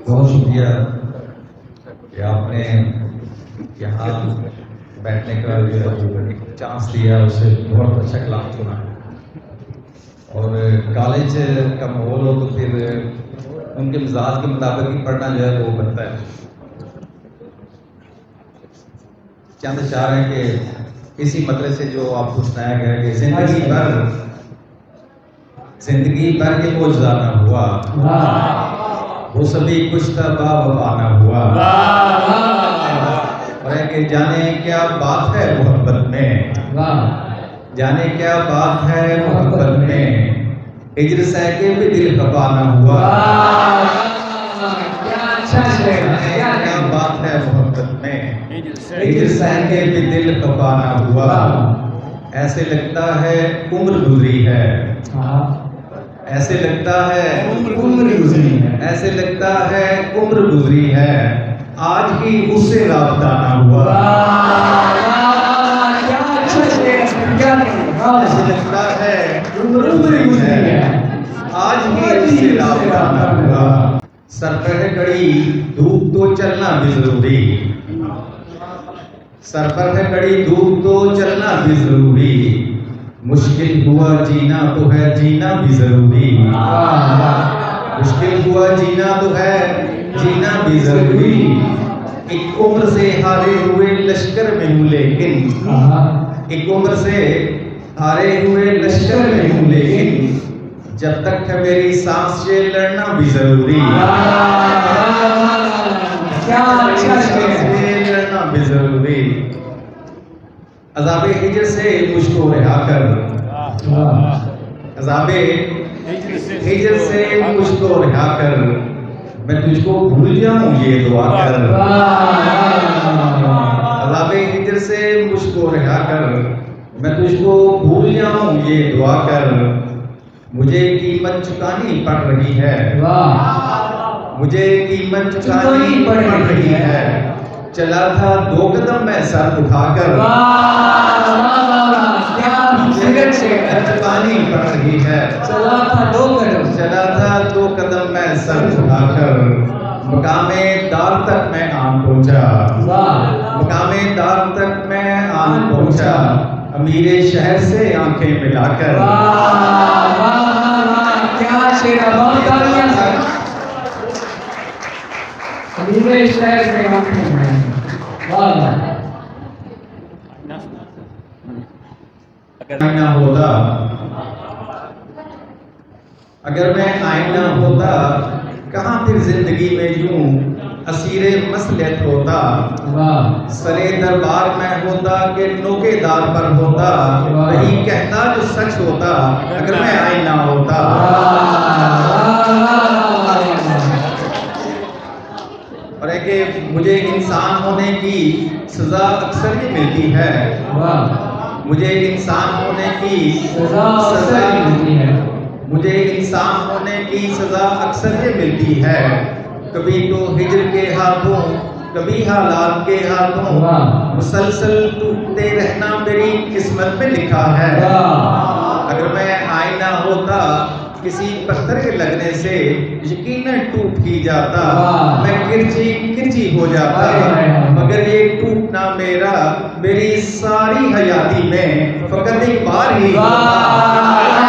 बहुत शुक्रिया कि आपने यहाँ बैठने का जो एक चांस दिया, उससे बहुत अच्छा कलाम सुना। और कॉलेज का माहौल हो तो फिर उनके मिजाज के मुताबिक ही पढ़ना जो है वो बनता है। चंद चार है कि इसी मतलब से जो आपको सुनाया गया कि जिंदगी भर के बोझ ना हुआ, वो सभी कुछ तबा वफाना हुआ। और है कि जाने क्या बात है मोहब्बत में, जाने क्या बात है मोहब्बत में, हिजर सह के भी दिल खफा ना हुआ। क्या बात है मोहब्बत में, हिजर सह के भी दिल खफा ना हुआ। ऐसे लगता है उम्र गुजरी है, ऐसे लगता है उम्र गुजरी है, ऐसे लगता है उम्र गुजरी है, आज ही उससे राबता ना हुआ। ऐसे लगता है उम्र गुजरी है, आज ही उससे राबता ना हुआ। सर पर कड़ी धूप तो चलना भी जरूरी, सर पर है कड़ी धूप तो चलना भी जरूरी, मुश्किल हुआ जीना तो है जीना भी जरूरी, मुश्किल हुआ जीना तो है जीना भी जरूरी। एक उम्र से हारे हुए लश्कर में हूँ लेकिन, एक उम्र से हारे हुए लश्कर में हूँ लेकिन, जब तक है मेरी सांस से लड़ना भी जरूरी, लड़ना भी जरूरी। अज़ाबे हिजर से मुझको रिहा कर, अज़ाबे हिजर से मुझको रिहा कर, मैं तुझको भूल जाऊं ये दुआ कर। अज़ाबे हिजर से मुझको रिहा कर, मैं तुझको भूल जाऊं ये दुआ कर। मुझे कीमत चुकानी पड़ रही है, मुझे कीमत चुकानी पड़ रही है, चला था 2 कदम मैं सर उठाकर, चुकानी पड़ रही है, चला था 2 कदम मैं सर उठाकर। मकामे दार तक मैं आन पहुंचा, मकामे दार तक मैं आन पहुंचा, अमीरे शहर से आंखें मिलाकर। क्या शेर, अमीरे शहर से आंखें मिलाकर। आईना होता, अगर मैं आईना होता, कहाँ फिर जिंदगी में यूं असीरे मसलियत होता। सरे दरबार में होता कि नोकेदार पर होता, वही कहता जो सच होता, अगर मैं आईना होता। और है कि मुझे इंसान होने की सजा अक्सर ही मिलती है, मुझे इंसान होने की सजा मिलती है, मुझे इंसान होने की सजा अक्सर ये मिलती है। कभी तो हिजर के हाथों, कभी हालात के हाथों, मुसलसल टूटते रहना मेरी किस्मत में लिखा है। अगर मैं आईना होता, किसी पत्थर के लगने से यकीनन टूट ही जाता, मैं किरची हो जाता, मगर ये टूटना मेरा मेरी सारी हयाती में फकत एक बार ही आईना